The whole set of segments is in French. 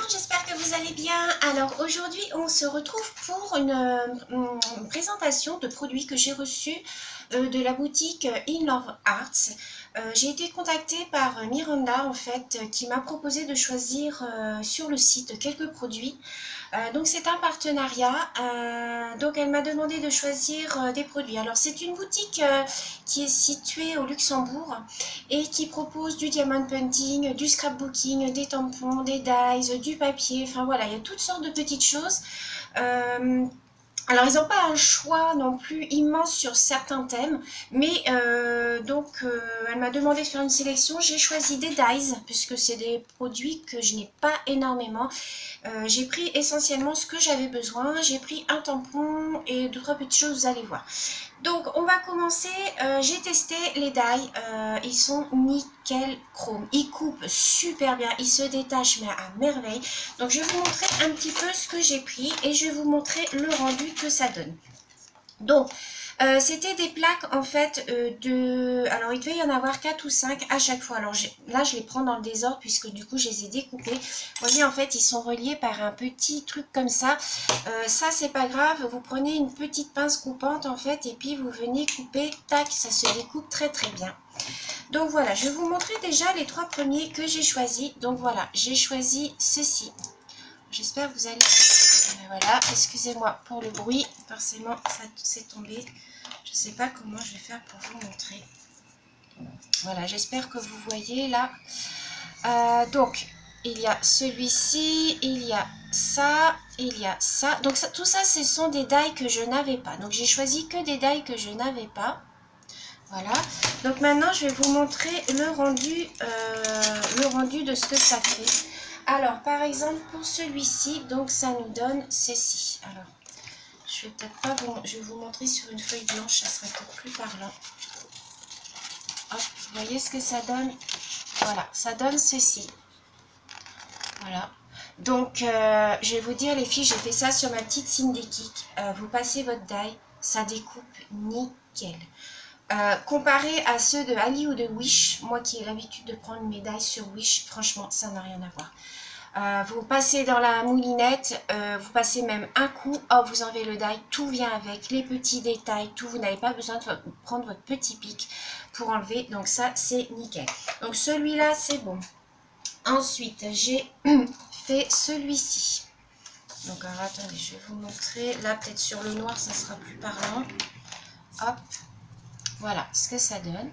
j'espère que vous allez bien. Alors aujourd'hui, on se retrouve pour une présentation de produits que j'ai reçus de la boutique In Love Arts. J'ai été contactée par Miranda en fait, qui m'a proposé de choisir sur le site quelques produits. Donc c'est un partenariat, donc elle m'a demandé de choisir des produits. Alors c'est une boutique qui est située au Luxembourg et qui propose du diamond painting, du scrapbooking, des tampons, des dies, du papier, enfin voilà, il y a toutes sortes de petites choses. Alors, ils n'ont pas un choix non plus immense sur certains thèmes, mais elle m'a demandé de faire une sélection. J'ai choisi des dies, puisque c'est des produits que je n'ai pas énormément. J'ai pris essentiellement ce que j'avais besoin. J'ai pris un tampon et deux, trois petites choses, vous allez voir. Donc, on va commencer. J'ai testé les dies. Ils sont nickel chrome. Ils coupent super bien. Ils se détachent mais à merveille. Donc, je vais vous montrer un petit peu ce que j'ai pris et je vais vous montrer le rendu que ça donne. Donc, c'était des plaques en fait alors il devait y en avoir 4 ou 5 à chaque fois. Alors là je les prends dans le désordre puisque du coup je les ai découpés. Vous voyez en fait ils sont reliés par un petit truc comme ça. Ça c'est pas grave, vous prenez une petite pince coupante en fait et puis vous venez couper, tac, ça se découpe très très bien. Donc voilà, je vais vous montrer déjà les 3 premiers que j'ai choisis. Donc voilà, j'ai choisi ceci. J'espère que vous allez... Voilà, excusez-moi pour le bruit, forcément ça s'est tombé. Je ne sais pas comment je vais faire pour vous montrer. Voilà, j'espère que vous voyez là. Donc, il y a celui-ci, il y a ça, il y a ça. Donc tout ça, ce sont des dies que je n'avais pas. Donc j'ai choisi que des dies que je n'avais pas. Voilà, donc maintenant je vais vous montrer le rendu de ce que ça fait. Alors par exemple pour celui-ci, donc ça nous donne ceci. Alors je vais peut-être pas je vais vous montrer sur une feuille blanche, ça serait peut-être plus parlant. Hop, vous voyez ce que ça donne? Voilà, ça donne ceci. Voilà. Donc je vais vous dire les filles, j'ai fait ça sur ma petite Cindy-Kik. Vous passez votre die, ça découpe nickel. Comparé à ceux de Ali ou de Wish, moi qui ai l'habitude de prendre mes dies sur Wish, franchement ça n'a rien à voir. Vous passez dans la moulinette, vous passez même un coup, hop, vous enlevez le die, tout vient avec, les petits détails, tout, vous n'avez pas besoin de prendre votre petit pic pour enlever, donc ça c'est nickel. Donc celui-là c'est bon. Ensuite j'ai fait celui-ci. Donc alors attendez, je vais vous montrer, là peut-être sur le noir ça sera plus parlant. Hop. Voilà ce que ça donne.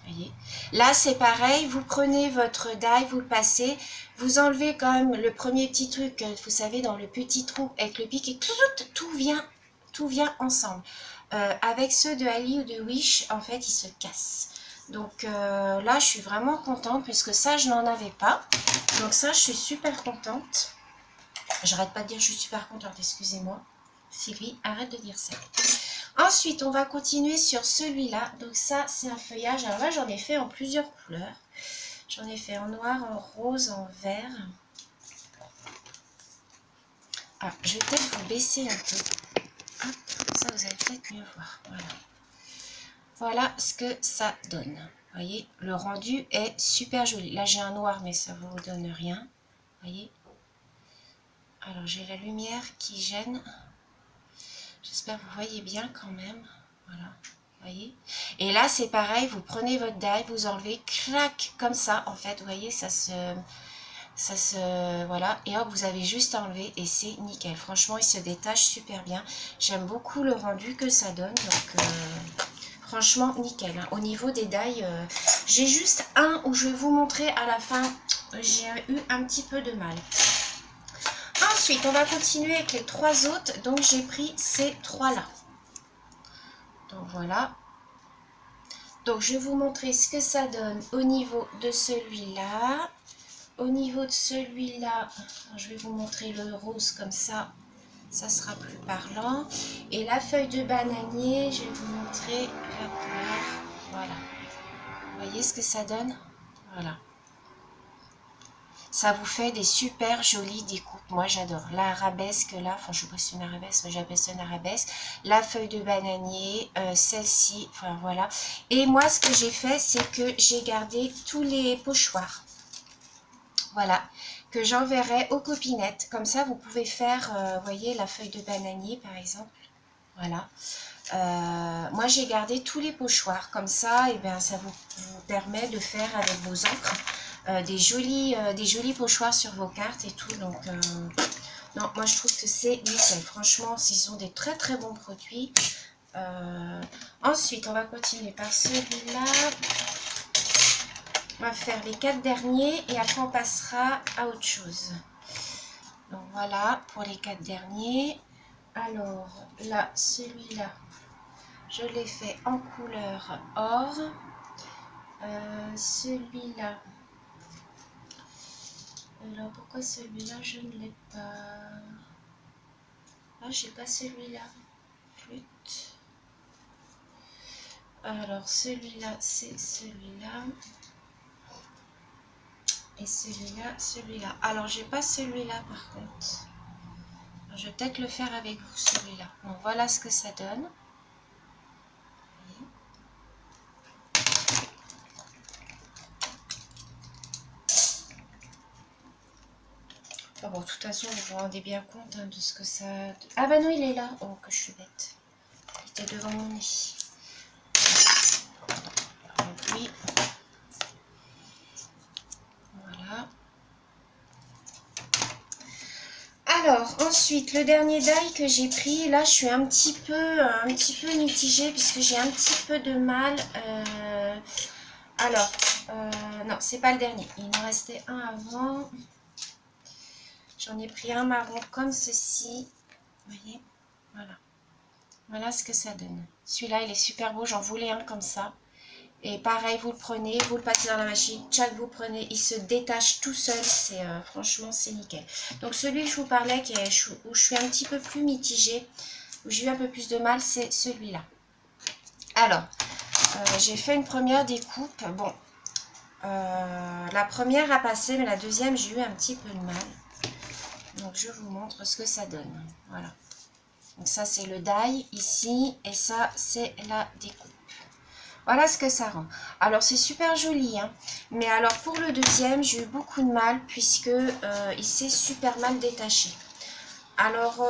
Voyez. Là c'est pareil, vous prenez votre die, vous le passez, vous enlevez quand même le premier petit truc, vous savez, dans le petit trou avec le pic et tout vient ensemble. Avec ceux de Ali ou de Wish, en fait, ils se cassent. Donc là, je suis vraiment contente puisque ça, je n'en avais pas. Donc ça, je suis super contente. J'arrête pas de dire je suis super contente, excusez-moi. Sylvie, arrête de dire ça. Ensuite, on va continuer sur celui-là. Donc ça, c'est un feuillage. Alors là, j'en ai fait en plusieurs couleurs. J'en ai fait en noir, en rose, en vert. Ah, je vais peut-être vous baisser un peu. Hop, comme ça, vous allez peut-être mieux voir. Voilà. Voilà ce que ça donne. Vous voyez, le rendu est super joli. Là, j'ai un noir, mais ça ne vous donne rien. Vous voyez. Alors, j'ai la lumière qui gêne. J'espère que vous voyez bien quand même. Voilà, vous voyez. Et là, c'est pareil, vous prenez votre die, vous enlevez, clac, comme ça, en fait. Vous voyez, voilà. Et hop, vous avez juste enlevé et c'est nickel. Franchement, il se détache super bien. J'aime beaucoup le rendu que ça donne. Donc, franchement, nickel. Hein. Au niveau des dies, j'ai juste un où je vais vous montrer à la fin. J'ai eu un petit peu de mal. Ensuite, on va continuer avec les 3 autres. Donc, j'ai pris ces 3-là. Donc, voilà. Donc, je vais vous montrer ce que ça donne au niveau de celui-là. Au niveau de celui-là, je vais vous montrer le rose comme ça. Ça sera plus parlant. Et la feuille de bananier, je vais vous montrer la couleur. Voilà. Vous voyez ce que ça donne? Voilà. Ça vous fait des super jolies découpes. Moi, j'adore. La arabesque, là, enfin, je sais pas si c'est une arabesque, mais j'appelle ça une arabesque. La feuille de bananier, celle-ci, enfin, voilà. Et moi, ce que j'ai fait, c'est que j'ai gardé tous les pochoirs. Voilà. que j'enverrai aux copinettes. Comme ça, vous pouvez faire, vous voyez, la feuille de bananier, par exemple. Voilà. Moi, j'ai gardé tous les pochoirs. Comme ça, et bien, ça vous permet de faire avec vos encres des jolis pochoirs sur vos cartes et tout. Donc, non, moi, je trouve que c'est nickel. Franchement, ils sont des très, très bons produits. Ensuite, on va continuer par celui-là. On va faire les 4 derniers et après on passera à autre chose. Donc voilà pour les 4 derniers. Alors là, celui-là, je l'ai fait en couleur or. Celui-là, alors pourquoi celui-là je ne l'ai pas? Ah, j'ai pas celui-là. Flûte. Alors celui-là, c'est celui-là. Et celui-là, celui-là. Alors, j'ai pas celui-là par contre. Alors, je vais peut-être le faire avec vous, celui-là. Donc, voilà ce que ça donne. Ah bon, de toute façon, vous vous rendez bien compte hein, de ce que ça... Ah bah non, il est là. Oh, que je suis bête. Il était devant mon nez. Donc, oui. Voilà. Alors, ensuite, le dernier die que j'ai pris, là, je suis un petit peu mitigée puisque j'ai un petit peu de mal. Alors, non, c'est pas le dernier. Il m'en restait un avant. J'en ai pris un marron comme ceci. Vous voyez, voilà. Voilà ce que ça donne. Celui-là, il est super beau. J'en voulais un comme ça. Et pareil, vous le prenez, vous le passez dans la machine, tchac, vous prenez, il se détache tout seul, c'est franchement, c'est nickel. Donc celui que je vous parlais, où je suis un petit peu plus mitigée, où j'ai eu un peu plus de mal, c'est celui-là. Alors, j'ai fait une première découpe, bon, la première a passé, mais la deuxième, j'ai eu un petit peu de mal. Donc je vous montre ce que ça donne, voilà. Donc ça, c'est le die ici, et ça, c'est la découpe. Voilà ce que ça rend. Alors, c'est super joli, hein. Mais alors, pour le deuxième, j'ai eu beaucoup de mal puisque il s'est super mal détaché. Alors,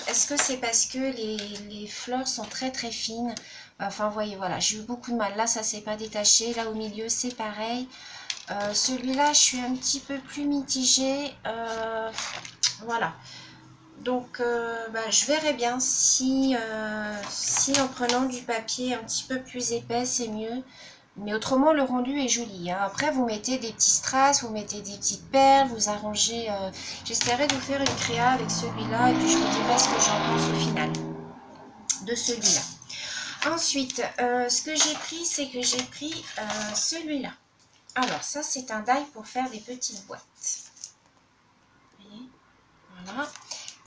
est-ce que c'est parce que les fleurs sont très très fines? Enfin, vous voyez, voilà, j'ai eu beaucoup de mal. Là, ça s'est pas détaché. Là, au milieu, c'est pareil. Celui-là, je suis un petit peu plus mitigée. Voilà. Donc, je verrai bien si en prenant du papier un petit peu plus épais, c'est mieux. Mais autrement, le rendu est joli. Hein. Après, vous mettez des petits strass, vous mettez des petites perles, vous arrangez. J'essaierai de vous faire une créa avec celui-là et puis je vous dirai ce que j'en pense au final de celui-là. Ensuite, ce que j'ai pris, c'est que j'ai pris celui-là. Alors, ça, c'est un die pour faire des petites boîtes. Vous voyez? Voilà.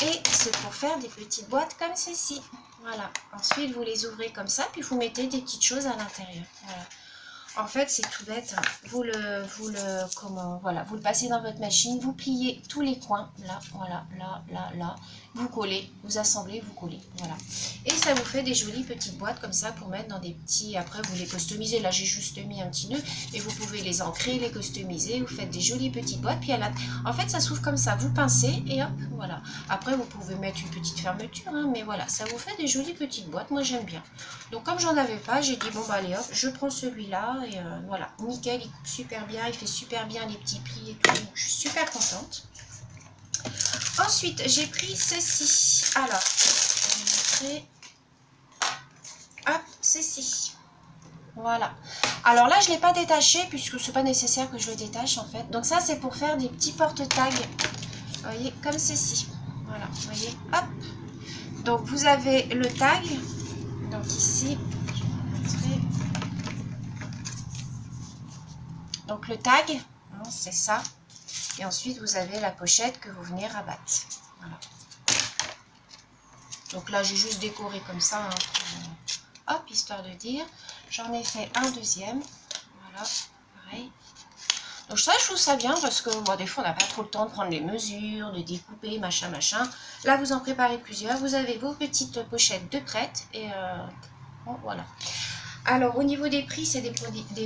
Et c'est pour faire des petites boîtes comme ceci. Voilà. Ensuite, vous les ouvrez comme ça, puis vous mettez des petites choses à l'intérieur. Voilà. En fait, c'est tout bête. Hein. Vous le passez dans votre machine, vous pliez tous les coins. Là, voilà, là. Vous collez, vous assemblez, vous collez. Voilà. Et ça vous fait des jolies petites boîtes comme ça pour mettre dans des petits... Après, vous les customisez. Là, j'ai juste mis un petit nœud. Et vous pouvez les ancrer, les customiser. Vous faites des jolies petites boîtes. Puis en fait, ça s'ouvre comme ça. Vous pincez et hop, voilà. Après, vous pouvez mettre une petite fermeture. Hein, mais voilà, ça vous fait des jolies petites boîtes. Moi, j'aime bien. Donc, comme j'en avais pas, j'ai dit, bon, bah, allez, hop, je prends celui-là. Et voilà, nickel, il coupe super bien, il fait super bien les petits plis et tout, donc je suis super contente. Ensuite, j'ai pris ceci. Alors, je vais montrer. Hop, ceci. Voilà. Alors là, je ne l'ai pas détaché puisque c'est pas nécessaire que je le détache en fait. Donc ça, c'est pour faire des petits porte-tags. Vous voyez, comme ceci. Voilà, vous voyez, hop. Donc vous avez le tag. Donc ici, je vais vous montrer. Donc le tag, hein, c'est ça. Et ensuite, vous avez la pochette que vous venez rabattre. Voilà. Donc là, j'ai juste décoré comme ça. Hein, pour, hop, histoire de dire. J'en ai fait un deuxième. Voilà, pareil. Donc ça, je trouve ça bien parce que bon, des fois, on n'a pas trop le temps de prendre les mesures, de découper, machin. Là, vous en préparez plusieurs. Vous avez vos petites pochettes de prêtes. Et bon, voilà. Alors, au niveau des prix, c'est des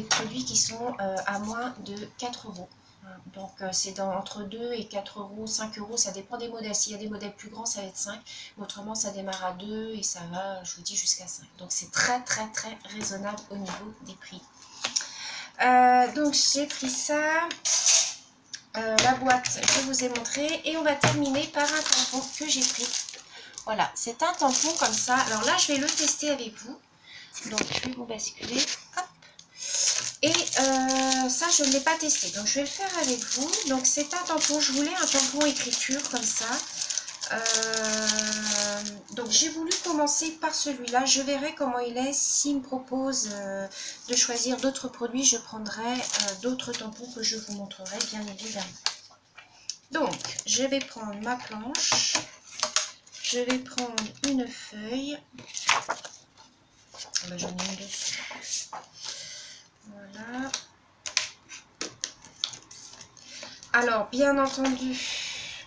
produits qui sont à moins de 4 €. Donc c'est entre 2 et 4 euros, 5 euros, ça dépend des modèles. S'il y a des modèles plus grands, ça va être 5. Mais autrement, ça démarre à 2 et ça va, je vous dis, jusqu'à 5. Donc c'est très raisonnable au niveau des prix. Donc j'ai pris ça. La boîte, je vous ai montré. Et on va terminer par un tampon que j'ai pris. Voilà, c'est un tampon comme ça. Alors là, je vais le tester avec vous. Donc je vais vous basculer. Hop. Et ça, je ne l'ai pas testé. Donc je vais le faire avec vous. Donc c'est un tampon. Je voulais un tampon écriture comme ça. Donc j'ai voulu commencer par celui-là. Je verrai comment il est. S'il me propose de choisir d'autres produits, je prendrai d'autres tampons que je vous montrerai bien évidemment. Donc je vais prendre ma planche. Je vais prendre une feuille. J'en ai une dessus. Voilà. Alors bien entendu,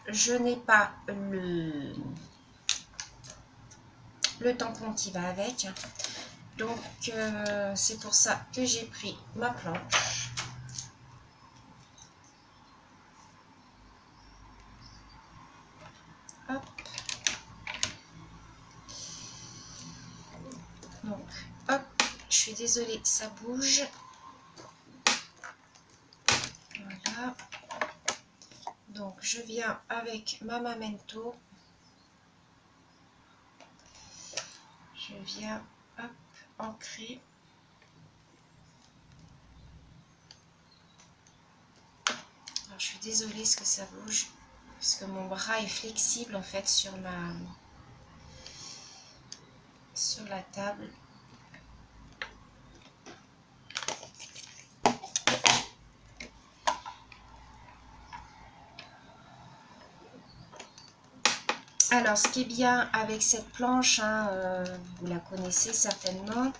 je n'ai pas le tampon qui va avec. Donc c'est pour ça que j'ai pris ma planche. Hop. Donc hop, je suis désolée, ça bouge. Voilà. Donc je viens avec ma Memento. Je viens hop, ancrer. Alors je suis désolée parce que ça bouge. Parce que mon bras est flexible en fait sur la table. Alors, ce qui est bien avec cette planche, hein, vous la connaissez certainement,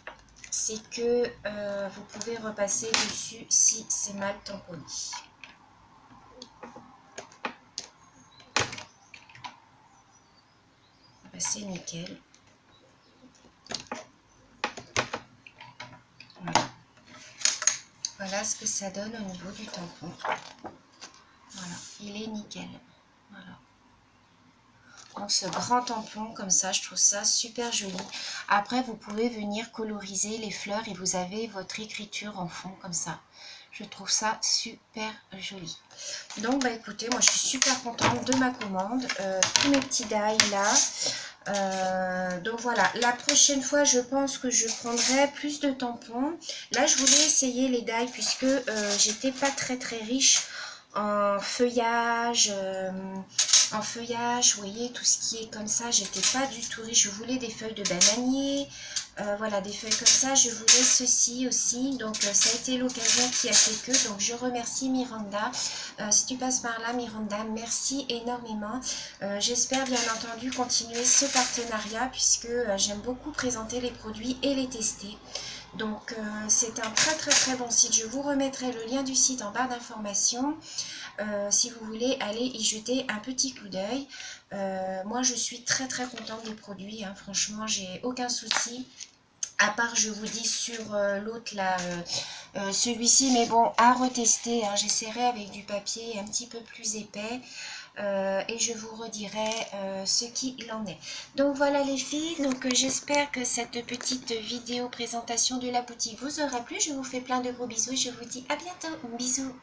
c'est que vous pouvez repasser dessus si c'est mal tamponné. C'est nickel. Voilà. Voilà ce que ça donne au niveau du tampon. Voilà, il est nickel. Voilà. Donc ce grand tampon comme ça, je trouve ça super joli. Après vous pouvez venir coloriser les fleurs et vous avez votre écriture en fond comme ça. Je trouve ça super joli. Donc bah écoutez, moi je suis super contente de ma commande. Tous mes petits die là. Donc voilà, la prochaine fois je pense que je prendrai plus de tampons. Là je voulais essayer les die puisque j'étais pas très riche en feuillage, vous voyez, tout ce qui est comme ça, j'étais pas du tout riche. Je voulais des feuilles de bananier, voilà, des feuilles comme ça. Je voulais ceci aussi, donc ça a été l'occasion qui a fait que. Donc je remercie Miranda. Si tu passes par là, Miranda, merci énormément. J'espère bien entendu continuer ce partenariat puisque j'aime beaucoup présenter les produits et les tester. Donc c'est un très bon site. Je vous remettrai le lien du site en barre d'informations. Si vous voulez aller y jeter un petit coup d'œil. Moi je suis très contente des produits, hein. Franchement j'ai aucun souci. À part je vous dis sur l'autre là, celui-ci, mais bon à retester, hein. J'essaierai avec du papier un petit peu plus épais. Et je vous redirai ce qu'il en est. Donc voilà les filles, donc j'espère que cette petite vidéo présentation de la boutique vous aura plu. Je vous fais plein de gros bisous et je vous dis à bientôt. Bisous.